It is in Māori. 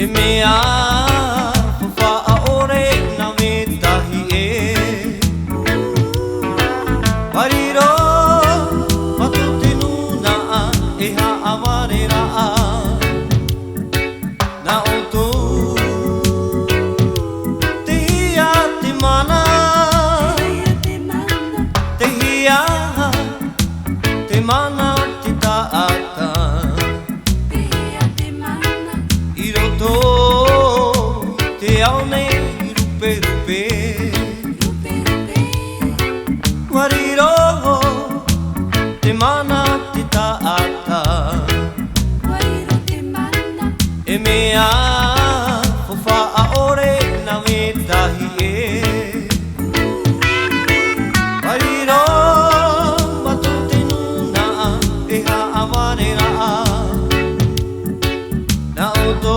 E mea whawha ore na me tahi e Wariro matu te nuna e haaware raa Na o tō te hia te mana Te hia te mana te taata I roto te ao nei rupe rupe Wariro te mana te taata E mea whawha ore na me tahi e Wariro matu te nuna e haaware raa Na o tō